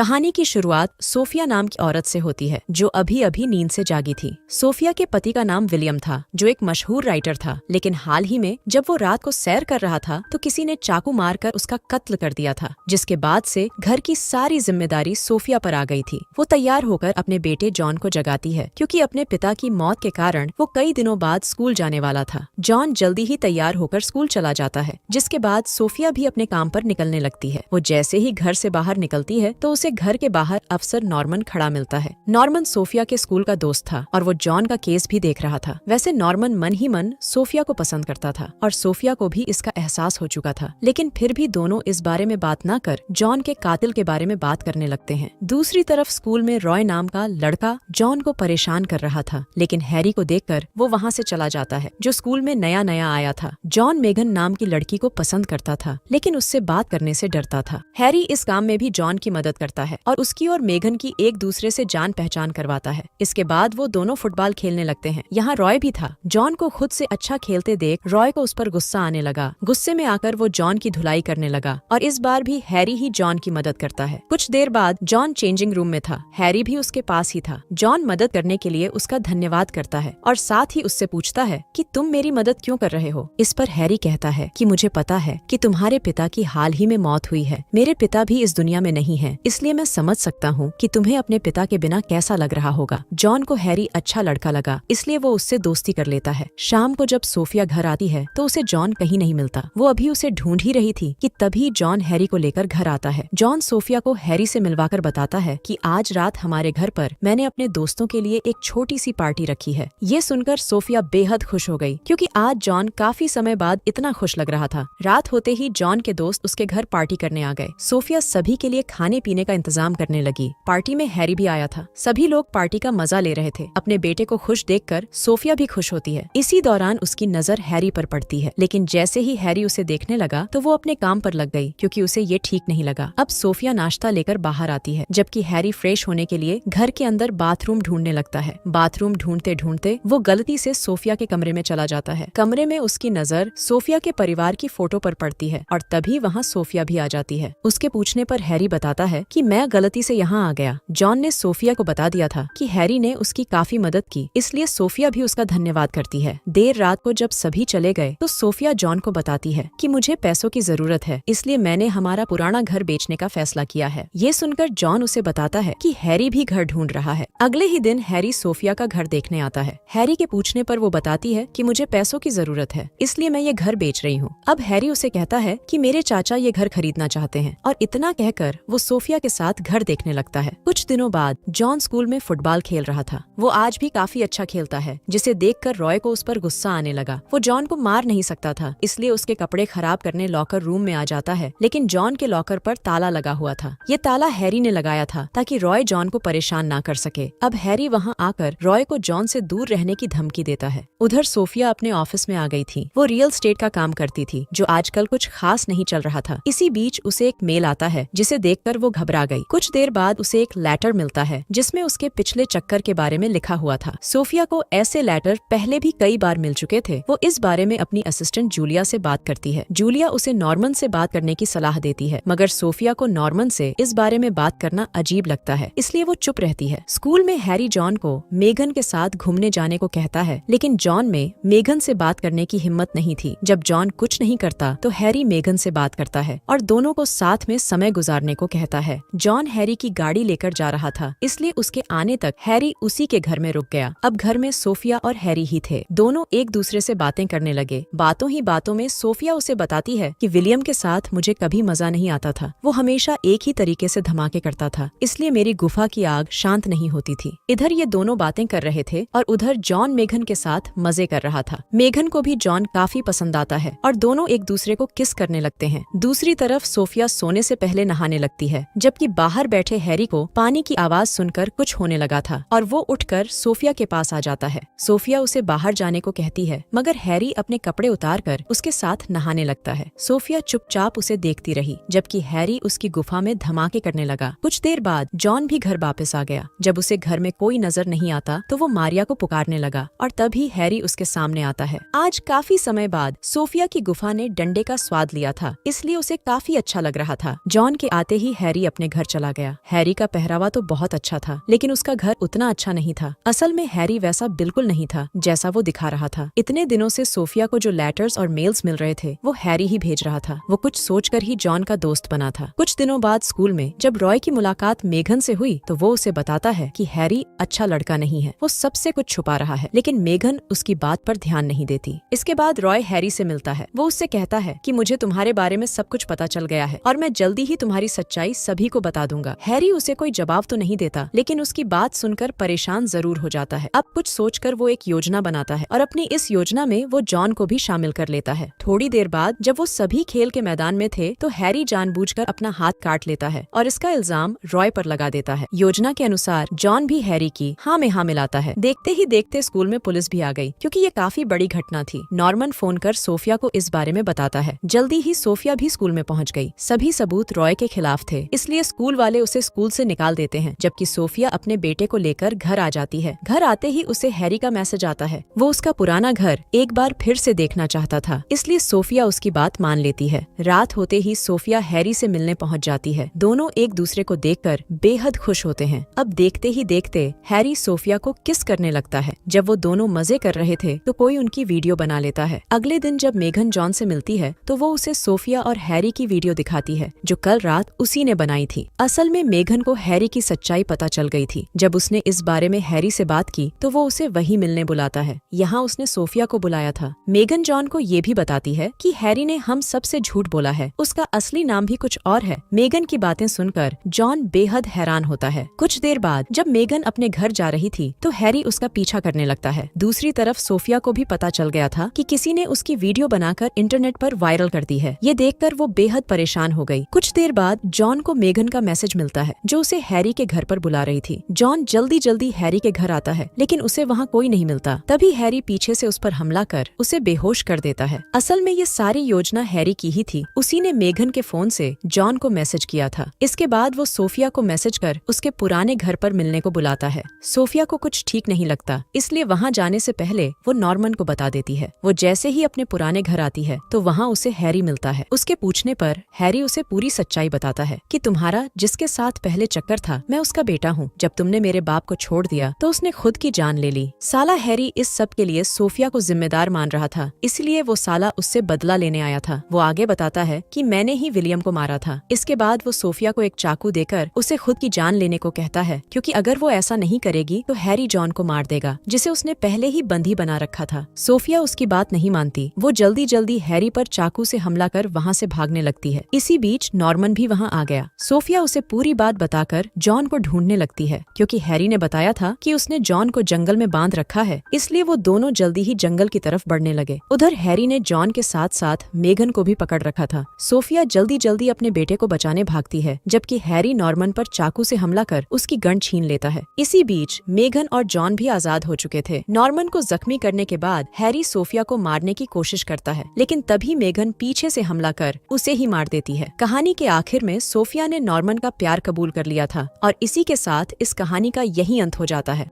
कहानी की शुरुआत सोफिया नाम की औरत से होती है जो अभी अभी नींद से जागी थी। सोफिया के पति का नाम विलियम था जो एक मशहूर राइटर था, लेकिन हाल ही में जब वो रात को सैर कर रहा था तो किसी ने चाकू मारकर उसका कत्ल कर दिया था, जिसके बाद से घर की सारी जिम्मेदारी सोफिया पर आ गई थी। वो तैयार होकर अपने बेटे जॉन को जगाती है क्योंकि अपने पिता की मौत के कारण वो कई दिनों बाद स्कूल जाने वाला था। जॉन जल्दी ही तैयार होकर स्कूल चला जाता है, जिसके बाद सोफिया भी अपने काम पर निकलने लगती है। वो जैसे ही घर से बाहर निकलती है तो उसे घर के बाहर अफसर नॉर्मन खड़ा मिलता है। नॉर्मन सोफिया के स्कूल का दोस्त था और वो जॉन का केस भी देख रहा था। वैसे नॉर्मन मन ही मन सोफिया को पसंद करता था और सोफिया को भी इसका एहसास हो चुका था, लेकिन फिर भी दोनों इस बारे में बात न कर जॉन के कातिल के बारे में बात करने लगते हैं। दूसरी तरफ स्कूल में रॉय नाम का लड़का जॉन को परेशान कर रहा था, लेकिन हैरी को देखकर वो वहाँ से चला जाता है, जो स्कूल में नया नया आया था। जॉन मेगन नाम की लड़की को पसंद करता था, लेकिन उससे बात करने से डरता था। हैरी इस काम में भी जॉन की मदद करता है और उसकी और मेगन की एक दूसरे से जान पहचान करवाता है। इसके बाद वो दोनों फुटबॉल खेलने लगते हैं। यहाँ रॉय भी था। जॉन को खुद से अच्छा खेलते देख रॉय को उस पर गुस्सा आने लगा। गुस्से में आकर वो जॉन की धुलाई करने लगा और इस बार भी हैरी ही जॉन की मदद करता है। कुछ देर बाद जॉन चेंजिंग रूम में था। हैरी भी उसके पास ही था। जॉन मदद करने के लिए उसका धन्यवाद करता है और साथ ही उससे पूछता है कि तुम मेरी मदद क्यों कर रहे हो। इस पर हैरी कहता है कि मुझे पता है कि तुम्हारे पिता की हाल ही में मौत हुई है। मेरे पिता भी इस दुनिया में नहीं है, इसलिए मैं समझ सकता हूँ कि तुम्हें अपने पिता के बिना कैसा लग रहा होगा। जॉन को हैरी अच्छा लड़का लगा, इसलिए वो उससे दोस्ती कर लेता है। शाम को जब सोफिया घर आती है तो उसे जॉन कहीं नहीं मिलता। वो अभी उसे ढूंढ ही रही थी कि तभी जॉन हैरी को लेकर घर आता है। जॉन सोफिया को हैरी से मिलवाकर बताता है कि आज रात हमारे घर पर मैंने अपने दोस्तों के लिए एक छोटी सी पार्टी रखी है। ये सुनकर सोफिया बेहद खुश हो गई क्योंकि आज जॉन काफी समय बाद इतना खुश लग रहा था। रात होते ही जॉन के दोस्त उसके घर पार्टी करने आ गए। सोफिया सभी के लिए खाने पीने का इंतजाम करने लगी। पार्टी में हैरी भी आया था। सभी लोग पार्टी का मजा ले रहे थे। अपने बेटे को खुश देखकर सोफिया भी खुश होती है। इसी दौरान उसकी नजर हैरी पर पड़ती है, लेकिन जैसे ही हैरी उसे देखने लगा तो वो अपने काम पर लग गई क्योंकि उसे ये ठीक नहीं लगा। अब सोफिया नाश्ता लेकर बाहर आती है, जबकि हैरी फ्रेश होने के लिए घर के अंदर बाथरूम ढूंढने लगता है। बाथरूम ढूंढते ढूंढते वो गलती से सोफिया के कमरे में चला जाता है। कमरे में उसकी नजर सोफिया के परिवार की फोटो पर पड़ती है और तभी वहाँ सोफिया भी आ जाती है। उसके पूछने पर हैरी बताता है कि मैं गलती से यहाँ आ गया। जॉन ने सोफिया को बता दिया था कि हैरी ने उसकी काफी मदद की, इसलिए सोफिया भी उसका धन्यवाद करती है। देर रात को जब सभी चले गए तो सोफिया जॉन को बताती है कि मुझे पैसों की जरूरत है, इसलिए मैंने हमारा पुराना घर बेचने का फैसला किया है। ये सुनकर जॉन उसे बताता है कि हैरी भी घर ढूंढ रहा है। अगले ही दिन हैरी सोफिया का घर देखने आता है। हैरी के पूछने पर वो बताती है कि मुझे पैसों की जरूरत है, इसलिए मैं ये घर बेच रही हूँ। अब हैरी उसे कहता है कि मेरे चाचा ये घर खरीदना चाहते हैं और इतना कहकर वो सोफिया के साथ घर देखने लगता है। कुछ दिनों बाद जॉन स्कूल में फुटबॉल खेल रहा था। वो आज भी काफी अच्छा खेलता है, जिसे देखकर रॉय को उस पर गुस्सा आने लगा। वो जॉन को मार नहीं सकता था, इसलिए उसके कपड़े खराब करने लॉकर रूम में आ जाता है, लेकिन जॉन के लॉकर पर ताला लगा हुआ था। ये ताला हैरी ने लगाया था ताकि रॉय जॉन को परेशान ना कर सके। अब हैरी वहाँ आकर रॉय को जॉन से दूर रहने की धमकी देता है। उधर सोफिया अपने ऑफिस में आ गई थी। वो रियल एस्टेट का काम करती थी, जो आजकल कुछ खास नहीं चल रहा था। इसी बीच उसे एक मेल आता है, जिसे देखकर वो घबरा गई। कुछ देर बाद उसे एक लेटर मिलता है जिसमें उसके पिछले चक्कर के बारे में लिखा हुआ था। सोफिया को ऐसे लेटर पहले भी कई बार मिल चुके थे। वो इस बारे में अपनी असिस्टेंट जूलिया से बात करती है। जूलिया उसे नॉर्मन से बात करने की सलाह देती है, मगर सोफिया को नॉर्मन से इस बारे में बात करना अजीब लगता है, इसलिए वो चुप रहती है। स्कूल में हैरी जॉन को मेगन के साथ घूमने जाने को कहता है, लेकिन जॉन में मेगन से बात करने की हिम्मत नहीं थी। जब जॉन कुछ नहीं करता तो हैरी मेगन से बात करता है और दोनों को साथ में समय गुजारने को कहता है। जॉन हैरी की गाड़ी लेकर जा रहा था, इसलिए उसके आने तक हैरी उसी के घर में रुक गया। अब घर में सोफिया और हैरी ही थे। दोनों एक दूसरे से बातें करने लगे। बातों ही बातों में सोफिया उसे बताती है कि विलियम के साथ मुझे कभी मजा नहीं आता था। वो हमेशा एक ही तरीके से धमाके करता था, इसलिए मेरी गुफा की आग शांत नहीं होती थी। इधर ये दोनों बातें कर रहे थे और उधर जॉन मेघन के साथ मजे कर रहा था। मेघन को भी जॉन काफी पसंद आता है और दोनों एक दूसरे को किस करने लगते हैं। दूसरी तरफ सोफिया सोने से पहले नहाने लगती है, जबकि बाहर बैठे हैरी को पानी की आवाज सुनकर कुछ होने लगा था और वो उठकर सोफिया के पास आ जाता है। सोफिया उसे बाहर जाने को कहती है, मगर हैरी अपने कपड़े उतारकर उसके साथ नहाने लगता है। सोफिया चुपचाप उसे देखती रही, जबकि हैरी उसकी गुफा में धमाके करने लगा। कुछ देर बाद जॉन भी घर वापस आ गया। जब उसे घर में कोई नजर नहीं आता तो वो मारिया को पुकारने लगा और तभी हैरी उसके सामने आता है। आज काफी समय बाद सोफिया की गुफा ने डंडे का स्वाद लिया था, इसलिए उसे काफी अच्छा लग रहा था। जॉन के आते ही हैरी अपने घर चला गया। हैरी का पहरावा तो बहुत अच्छा था, लेकिन उसका घर उतना अच्छा नहीं था। असल में हैरी वैसा बिल्कुल नहीं था जैसा वो दिखा रहा था। इतने दिनों से सोफिया को जो लेटर्स और मेल्स मिल रहे थे वो हैरी ही भेज रहा था। वो कुछ सोचकर ही जॉन का दोस्त बना था। कुछ दिनों बाद स्कूल में जब रॉय की मुलाकात मेघन से हुई तो वो उसे बताता है कि हैरी अच्छा लड़का नहीं है, वो सबसे कुछ छुपा रहा है। लेकिन मेघन उसकी बात पर ध्यान नहीं देती। इसके बाद रॉय हैरी से मिलता है। वो उससे कहता है कि मुझे तुम्हारे बारे में सब कुछ पता चल गया है और मैं जल्दी ही तुम्हारी सच्चाई सभी को बता दूंगा। हैरी उसे कोई जवाब तो नहीं देता, लेकिन उसकी बात सुनकर परेशान जरूर हो जाता है। अब कुछ सोचकर वो एक योजना बनाता है और अपनी इस योजना में वो जॉन को भी शामिल कर लेता है। थोड़ी देर बाद जब वो सभी खेल के मैदान में थे तो हैरी जानबूझकर अपना हाथ काट लेता है और इसका इल्जाम रॉय पर लगा देता है। योजना के अनुसार जॉन भी हैरी की हाँ में हाँ मिलाता है। देखते ही देखते स्कूल में पुलिस भी आ गई, क्योंकि ये काफी बड़ी घटना थी। नॉर्मन फोन कर सोफिया को इस बारे में बताता है। जल्दी ही सोफिया भी स्कूल में पहुंच गई। सभी सबूत रॉय के खिलाफ थे, इसलिए स्कूल वाले उसे स्कूल से निकाल देते हैं, जबकि सोफिया अपने बेटे को लेकर घर आ जाती है। घर आते ही उसे हैरी का मैसेज आता है। वो उसका पुराना घर एक बार फिर से देखना चाहता था, इसलिए सोफिया उसकी बात मान लेती है। रात होते ही सोफिया हैरी से मिलने पहुंच जाती है। दोनों एक दूसरे को देखकर बेहद खुश होते हैं। अब देखते ही देखते हैरी सोफिया को किस करने लगता है। जब वो दोनों मजे कर रहे थे तो कोई उनकी वीडियो बना लेता है। अगले दिन जब मेघन जॉन से मिलती है तो वो उसे सोफिया और हैरी की वीडियो दिखाती है, जो कल रात उसी ने बनाई थी। असल में मेघन को हैरी की सच्चाई पता चल गई थी। जब उसने इस बारे में हैरी से बात की तो वो उसे वहीं मिलने बुलाता है। यहाँ उसने सोफिया को बुलाया था। मेघन जॉन को ये भी बताती है कि हैरी ने हम सबसे झूठ बोला है, उसका असली नाम भी कुछ और है। मेघन की बातें सुनकर जॉन बेहद हैरान होता है। कुछ देर बाद जब मेघन अपने घर जा रही थी तो हैरी उसका पीछा करने लगता है। दूसरी तरफ सोफिया को भी पता चल गया था कि किसी ने उसकी वीडियो बनाकर इंटरनेट पर वायरल कर दी है। ये देखकर वो बेहद परेशान हो गई। कुछ देर बाद जॉन को मेघन का मैसेज मिलता है, जो उसे हैरी के घर पर बुला रही थी। जॉन जल्दी जल्दी हैरी के घर आता है, लेकिन उसे वहाँ कोई नहीं मिलता। तभी हैरी पीछे से उस पर हमला कर उसे बेहोश कर देता है। असल में ये सारी योजना हैरी की ही थी। उसी ने मेघन के फोन से जॉन को मैसेज किया था। इसके बाद वो सोफिया को मैसेज कर उसके पुराने घर पर मिलने को बुलाता है। सोफिया को कुछ ठीक नहीं लगता, इसलिए वहाँ जाने से पहले वो नॉर्मन को बता देती है। वो जैसे ही अपने पुराने घर आती है तो वहाँ उसे हैरी मिलता है। उसके पूछने पर हैरी उसे पूरी सच्चाई बताता है कि तुम्हारा जिसके साथ पहले चक्कर था, मैं उसका बेटा हूँ। जब तुमने मेरे बाप को छोड़ दिया तो उसने खुद की जान ले ली। साला हैरी इस सब के लिए सोफिया को जिम्मेदार मान रहा था, इसलिए वो साला उससे बदला लेने आया था। वो आगे बताता है कि मैंने ही विलियम को मारा था। इसके बाद वो सोफिया को एक चाकू देकर उसे खुद की जान लेने को कहता है, क्योंकि अगर वो ऐसा नहीं करेगी तो हैरी जॉन को मार देगा, जिसे उसने पहले ही बंदी बना रखा था। सोफिया उसकी बात नहीं मानती। वो जल्दी जल्दी हैरी पर चाकू से हमला कर वहाँ से भागने लगती है। इसी बीच नॉर्मन भी वहाँ आ गया। सोफिया उसे पूरी बात बताकर जॉन को ढूंढने लगती है, क्योंकि हैरी ने बताया था कि उसने जॉन को जंगल में बांध रखा है, इसलिए वो दोनों जल्दी ही जंगल की तरफ बढ़ने लगे। उधर हैरी ने जॉन के साथ साथ मेघन को भी पकड़ रखा था। सोफिया जल्दी जल्दी अपने बेटे को बचाने भागती है, जबकि हैरी नॉर्मन पर चाकू से हमला कर उसकी गन छीन लेता है। इसी बीच मेघन और जॉन भी आजाद हो चुके थे। नॉर्मन को जख्मी करने के बाद हैरी सोफिया को मारने की कोशिश करता है, लेकिन तभी मेघन पीछे से हमला कर उसे ही मार देती है। कहानी के आखिर में सोफिया ने नॉर्मन का प्यार कबूल कर लिया था और इसी के साथ इस कहानी का यही अंत हो जाता है।